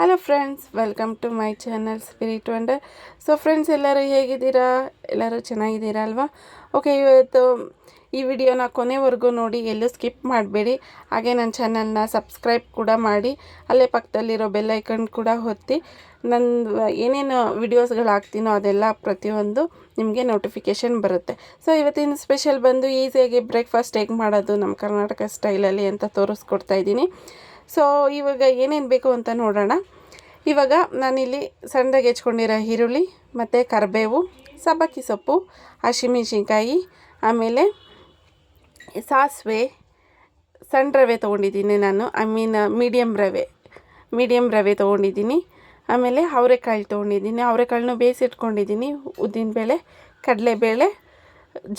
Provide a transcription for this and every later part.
Hello friends, welcome to my channel Spirit Wonder. So friends, ಎಲ್ಲರೂ ಹೇಗಿದ್ದೀರಾ? ಎಲ್ಲರೂ ಚೆನ್ನಾಗಿದ್ದೀರಾ ಅಲ್ವಾ? ಓಕೆ, ಇವತ್ತು ಈ ವಿಡಿಯೋನ ಕೊನೆವರೆಗೂ ನೋಡಿ, ಎಲ್ಲೂ ಸ್ಕಿಪ್ ಮಾಡಬೇಡಿ. ಹಾಗೆ ನನ್ನ ಚಾನಲ್ನ ಸಬ್ಸ್ಕ್ರೈಬ್ ಕೂಡ ಮಾಡಿ, ಅಲ್ಲೇ ಪಕ್ಕದಲ್ಲಿರೋ ಬೆಲ್ ಐಕನ್ ಕೂಡ ಒತ್ತಿ. ನನ್ನ ಏನೇನು ವಿಡಿಯೋಸ್ಗಳು ಹಾಕ್ತೀನೋ ಅದೆಲ್ಲ ಪ್ರತಿಯೊಂದು ನಿಮಗೆ ನೋಟಿಫಿಕೇಷನ್ ಬರುತ್ತೆ. ಸೊ ಇವತ್ತಿನ ಸ್ಪೆಷಲ್ ಬಂದು ಈಸಿಯಾಗಿ ಬ್ರೇಕ್ಫಾಸ್ಟ್ ಹೇಗೆ ಮಾಡೋದು ನಮ್ಮ ಕರ್ನಾಟಕ ಸ್ಟೈಲಲ್ಲಿ ಅಂತ ತೋರಿಸ್ಕೊಡ್ತಾ ಇದ್ದೀನಿ. ಸೊ ಇವಾಗ ಏನೇನು ಬೇಕು ಅಂತ ನೋಡೋಣ. ಇವಾಗ ನಾನಿಲ್ಲಿ ಸಣ್ಣದಾಗಿ ಹೆಚ್ಕೊಂಡಿರೋ ಈರುಳ್ಳಿ ಮತ್ತು ಕರಿಬೇವು, ಸಬ್ಬಕ್ಕಿ ಸೊಪ್ಪು, ಹಸಿಮೆಣ್ಸಿನ್ಕಾಯಿ, ಆಮೇಲೆ ಸಾಸಿವೆ, ಸಣ್ಣ ರವೆ ತೊಗೊಂಡಿದ್ದೀನಿ ನಾನು. ಮೀಡಿಯಮ್ ರವೆ ತೊಗೊಂಡಿದ್ದೀನಿ. ಆಮೇಲೆ ಅವರೆಕಾಳು ತೊಗೊಂಡಿದ್ದೀನಿ. ಅವರೆಕಾಳನ್ನು ಬೇಯಿಸಿಟ್ಕೊಂಡಿದ್ದೀನಿ. ಉದ್ದಿನಬೇಳೆ, ಕಡಲೆಬೇಳೆ,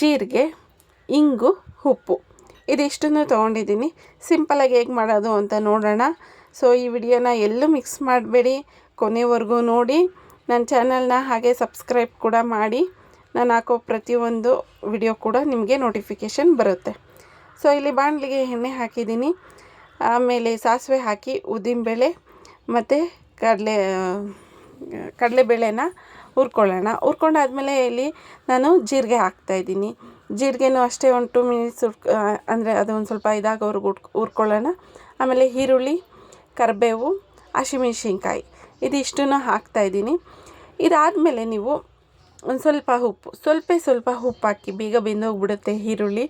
ಜೀರಿಗೆ, ಇಂಗು, ಉಪ್ಪು ಇದಿಷ್ಟನ್ನು ತೊಗೊಂಡಿದ್ದೀನಿ. ಸಿಂಪಲಾಗಿ ಹೇಗೆ ಮಾಡೋದು ಅಂತ ನೋಡೋಣ. ಸೊ ಈ ವಿಡಿಯೋನ ಎಲ್ಲೂ ಮಿಕ್ಸ್ ಮಾಡಬೇಡಿ, ಕೊನೆವರೆಗೂ ನೋಡಿ. ನನ್ನ ಚಾನಲ್ನ ಹಾಗೆ ಸಬ್ಸ್ಕ್ರೈಬ್ ಕೂಡ ಮಾಡಿ. ನಾನು ಹಾಕೋ ಪ್ರತಿಯೊಂದು ವಿಡಿಯೋ ಕೂಡ ನಿಮಗೆ ನೋಟಿಫಿಕೇಷನ್ ಬರುತ್ತೆ. ಸೊ ಇಲ್ಲಿ ಬಾಣಲಿಗೆ ಎಣ್ಣೆ ಹಾಕಿದ್ದೀನಿ. ಆಮೇಲೆ ಸಾಸಿವೆ ಹಾಕಿ ಉದ್ದಿನಬೇಳೆ ಮತ್ತು ಕಡಲೆಬೇಳೆನ ಹುರ್ಕೊಳ್ಳೋಣ. ಹುರ್ಕೊಂಡಾದ್ಮೇಲೆ ಇಲ್ಲಿ ನಾನು ಜೀರಿಗೆ ಹಾಕ್ತಾಯಿದ್ದೀನಿ. ಜೀರಿಗೆನೂ ಅಷ್ಟೇ ಒಂದು 2 ಮಿನಿಟ್ಸ್ ಅಂದರೆ ಅದು ಒಂದು ಸ್ವಲ್ಪ ಇದಾಗೋವರೆಗೂ ಹುರ್ಕೊಳ್ಳೋಣ. ಆಮೇಲೆ ಈರುಳ್ಳಿ, ಕರಿಬೇವು, ಹಸಿಮೆಣ್ಸಿನ್ಕಾಯಿ ಇದಿಷ್ಟನ್ನು ಹಾಕ್ತಾಯಿದ್ದೀನಿ. ಇದಾದಮೇಲೆ ನೀವು ಒಂದು ಸ್ವಲ್ಪ ಉಪ್ಪು ಹಾಕಿ, ಬೇಗ ಬೆಂದೋಗ್ಬಿಡುತ್ತೆ ಈರುಳ್ಳಿ.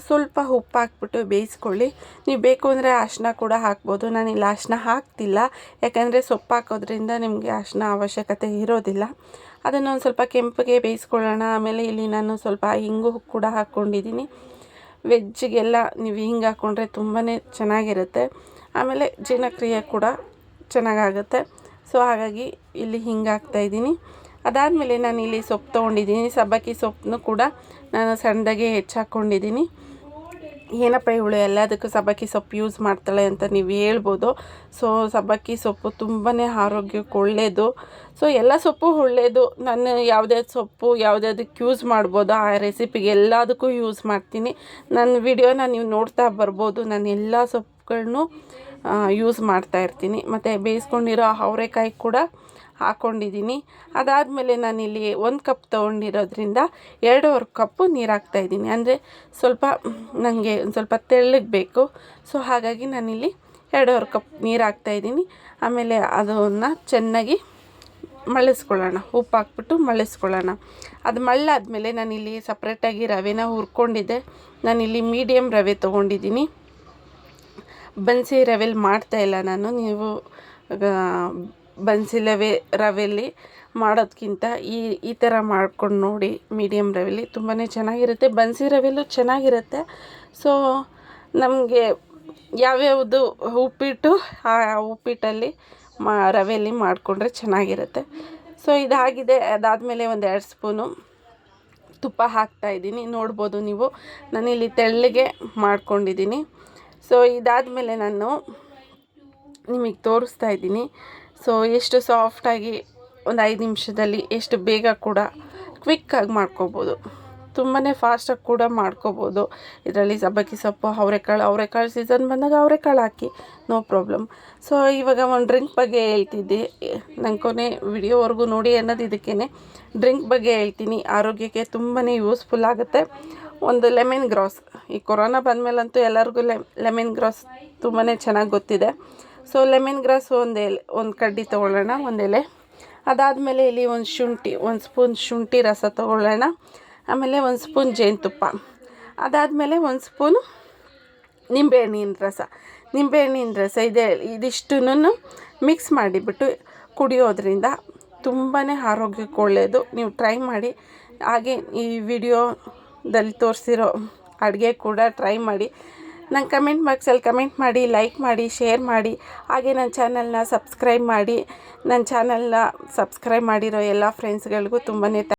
ಸ್ವಲ್ಪ ಉಪ್ಪು ಹಾಕ್ಬಿಟ್ಟು ಬೇಯಿಸ್ಕೊಳ್ಳಿ. ನೀವು ಬೇಕು ಅಂದರೆ ಅರಿಶಿನ ಕೂಡ ಹಾಕ್ಬೋದು. ನಾನಿಲ್ಲಿ ಅರಿಶಿನ ಹಾಕ್ತಿಲ್ಲ, ಯಾಕಂದರೆ ಸೊಪ್ಪು ಹಾಕೋದ್ರಿಂದ ನಿಮಗೆ ಅರಿಶಿನ ಅವಶ್ಯಕತೆ ಇರೋದಿಲ್ಲ. ಅದನ್ನು ಒಂದು ಸ್ವಲ್ಪ ಕೆಂಪಗೆ ಬೇಯಿಸ್ಕೊಳ್ಳೋಣ. ಆಮೇಲೆ ಇಲ್ಲಿ ನಾನು ಸ್ವಲ್ಪ ಇಂಗು ಕೂಡ ಹಾಕ್ಕೊಂಡಿದ್ದೀನಿ. ವೆಜ್ಜಿಗೆಲ್ಲ ನೀವು ಹಿಂಗೆ ಹಾಕ್ಕೊಂಡ್ರೆ ತುಂಬಾ ಚೆನ್ನಾಗಿರುತ್ತೆ. ಆಮೇಲೆ ಜೀರ್ಣಕ್ರಿಯೆ ಕೂಡ ಚೆನ್ನಾಗಾಗುತ್ತೆ. ಸೊ ಹಾಗಾಗಿ ಇಲ್ಲಿ ಹಿಂಗೆ ಹಾಕ್ತಾಯಿದ್ದೀನಿ. ಅದಾದಮೇಲೆ ನಾನು ಇಲ್ಲಿ ಸೊಪ್ಪು ತೊಗೊಂಡಿದ್ದೀನಿ. ಸಬ್ಬಕ್ಕಿ ಸೊಪ್ಪನ್ನು ಕೂಡ ನಾನು ಸಣ್ಣದಾಗೆ ಹೆಚ್ಚಾಕ್ಕೊಂಡಿದ್ದೀನಿ. ಏನಪ್ಪ ಇವಳು ಎಲ್ಲದಕ್ಕೂ ಸಬ್ಬಕ್ಕಿ ಸೊಪ್ಪು ಯೂಸ್ ಮಾಡ್ತಾಳೆ ಅಂತ ನೀವು ಹೇಳ್ಬೋದು. ಸೊ ಸಬ್ಬಕ್ಕಿ ಸೊಪ್ಪು ತುಂಬಾ ಆರೋಗ್ಯಕ್ಕೆ ಒಳ್ಳೆಯದು. ಸೊ ಎಲ್ಲ ಸೊಪ್ಪು ಒಳ್ಳೆಯದು. ನಾನು ಸೊಪ್ಪು ಯಾವುದಕ್ಕೆ ಯೂಸ್ ಮಾಡ್ಬೋದು, ಆ ರೆಸಿಪಿಗೆ ಎಲ್ಲದಕ್ಕೂ ಯೂಸ್ ಮಾಡ್ತೀನಿ. ನನ್ನ ವಿಡಿಯೋನ ನೀವು ನೋಡ್ತಾ ಬರ್ಬೋದು. ನಾನು ಎಲ್ಲ ಸೊಪ್ಪುಗಳನ್ನು ಯೂಸ್ ಮಾಡ್ತಾಯಿರ್ತೀನಿ. ಮತ್ತು ಬೇಯಿಸ್ಕೊಂಡಿರೋ ಅವರೆಕಾಯಿ ಕೂಡ ಹಾಕ್ಕೊಂಡಿದ್ದೀನಿ. ಅದಾದಮೇಲೆ ನಾನಿಲ್ಲಿ 1 ಕಪ್ ತೊಗೊಂಡಿರೋದ್ರಿಂದ 2.5 ಕಪ್ಪು ನೀರು ಹಾಕ್ತಾಯಿದ್ದೀನಿ. ಅಂದರೆ ನನಗೆ ಒಂದು ಸ್ವಲ್ಪ ತೆಳ್ಳಗೆ ಬೇಕು. ಸೊ ಹಾಗಾಗಿ ನಾನಿಲ್ಲಿ 2.5 ಕಪ್ ನೀರು ಹಾಕ್ತಾಯಿದ್ದೀನಿ. ಆಮೇಲೆ ಅದನ್ನು ಚೆನ್ನಾಗಿ ಮಳ್ಳಿಸ್ಕೊಳ್ಳೋಣ. ಉಪ್ಪು ಹಾಕ್ಬಿಟ್ಟು ಮಳ್ಳಿಸ್ಕೊಳ್ಳೋಣ. ಅದು ಮಳ್ಳಾದಮೇಲೆ ನಾನಿಲ್ಲಿ ಸಪ್ರೇಟಾಗಿ ರವೆನ ಹುರ್ಕೊಂಡಿದ್ದೆ. ನಾನಿಲ್ಲಿ ಮೀಡಿಯಮ್ ರವೆ ತೊಗೊಂಡಿದ್ದೀನಿ. ಬನ್ಸಿ ರವೆಲಿ ಮಾಡ್ತಾಯಿಲ್ಲ ನಾನು. ನೀವು ಬನ್ಸಿ ರವೆಯಲ್ಲಿ ಮಾಡೋದಕ್ಕಿಂತ ಈ ಥರ ಮಾಡ್ಕೊಂಡು ನೋಡಿ. ಮೀಡಿಯಮ್ ರವೆಲಿ ತುಂಬಾ ಚೆನ್ನಾಗಿರುತ್ತೆ. ಬನ್ಸಿ ರವೆಲ್ಲೂ ಚೆನ್ನಾಗಿರುತ್ತೆ. ಸೊ ನಮಗೆ ಯಾವ್ಯಾವುದು ಉಪ್ಪಿಟ್ಟು, ಆ ಉಪ್ಪಿಟ್ಟಲ್ಲಿ ರವೆಯಲ್ಲಿ ಮಾಡಿಕೊಂಡ್ರೆ ಚೆನ್ನಾಗಿರುತ್ತೆ. ಸೊ ಇದಾಗಿದೆ. ಅದಾದಮೇಲೆ ಒಂದು 2 ಸ್ಪೂನು ತುಪ್ಪ ಹಾಕ್ತಾಯಿದ್ದೀನಿ. ನೋಡ್ಬೋದು ನೀವು, ನಾನಿಲ್ಲಿ ತೆಳ್ಳಗೆ ಮಾಡ್ಕೊಂಡಿದ್ದೀನಿ. ಸೊ ಇದಾದಮೇಲೆ ನಾನು ನಿಮಗೆ ತೋರಿಸ್ತಾ ಇದ್ದೀನಿ. ಸೊ ಎಷ್ಟು ಸಾಫ್ಟಾಗಿ ಒಂದು 5 ನಿಮಿಷದಲ್ಲಿ ಎಷ್ಟು ಬೇಗ ಕೂಡ ಕ್ವಿಕ್ಕಾಗಿ ಮಾಡ್ಕೋಬೋದು. ತುಂಬಾ ಫಾಸ್ಟಾಗಿ ಕೂಡ ಮಾಡ್ಕೋಬೋದು. ಇದರಲ್ಲಿ ಸಬ್ಬಕ್ಕಿ ಸೊಪ್ಪು, ಅವರೆಕಾಳು ಸೀಸನ್ ಬಂದಾಗ ಅವರೆಕಾಳು ಹಾಕಿ, ನೋ ಪ್ರಾಬ್ಲಮ್. ಸೊ ಇವಾಗ ಒಂದು ಡ್ರಿಂಕ್ ಬಗ್ಗೆ ಹೇಳ್ತಿದ್ದೆ. ನಂಗೆ ಕೊನೆ ವಿಡಿಯೋವರೆಗೂ ನೋಡಿ ಅನ್ನೋದು ಇದಕ್ಕೇ. ಡ್ರಿಂಕ್ ಬಗ್ಗೆ ಹೇಳ್ತೀನಿ. ಆರೋಗ್ಯಕ್ಕೆ ತುಂಬಾ ಯೂಸ್ಫುಲ್ ಆಗುತ್ತೆ. ಒಂದು ಲೆಮನ್ ಗ್ರಾಸ್. ಈ ಕೊರೋನಾ ಬಂದಮೇಲಂತೂ ಎಲ್ಲರಿಗೂ ಲೆಮನ್ ಗ್ರಾಸ್ ತುಂಬಾ ಚೆನ್ನಾಗಿ ಗೊತ್ತಿದೆ. ಸೊ ಲೆಮನ್ ಗ್ರಾಸ್ ಒಂದು ಕಡ್ಡಿ ತೊಗೊಳ್ಳೋಣ, ಒಂದು ಎಲೆ. ಅದಾದಮೇಲೆ ಇಲ್ಲಿ ಒಂದು ಸ್ಪೂನ್ ಶುಂಠಿ ರಸ ತೊಗೊಳ್ಳೋಣ. ಆಮೇಲೆ 1 ಸ್ಪೂನ್ ಜೇನುತುಪ್ಪ. ಅದಾದಮೇಲೆ 1 ಸ್ಪೂನು ನಿಂಬೆಹಣ್ಣಿನ ರಸ ಇದಿಷ್ಟನ್ನು ಮಿಕ್ಸ್ ಮಾಡಿಬಿಟ್ಟು ಕುಡಿಯೋದ್ರಿಂದ ತುಂಬಾ ಆರೋಗ್ಯಕ್ಕೆ ಒಳ್ಳೆಯದು. ನೀವು ಟ್ರೈ ಮಾಡಿ. ಹಾಗೆ ಈ ವಿಡಿಯೋದಲ್ಲಿ ತೋರಿಸಿರೋ ಅಡುಗೆ ಕೂಡ ಟ್ರೈ ಮಾಡಿ. ನಂಗೆ ಕಮೆಂಟ್ ಬಾಕ್ಸಲ್ಲಿ ಕಮೆಂಟ್ ಮಾಡಿ, ಲೈಕ್ ಮಾಡಿ, ಶೇರ್ ಮಾಡಿ. ಹಾಗೆ ನನ್ನ ಚಾನಲ್ನ ಸಬ್ಸ್ಕ್ರೈಬ್ ಮಾಡಿ. ನನ್ನ ಚಾನಲ್ನ ಸಬ್ಸ್ಕ್ರೈಬ್ ಮಾಡಿರೋ ಎಲ್ಲ ಫ್ರೆಂಡ್ಸ್ಗಳಿಗೂ ತುಂಬಾ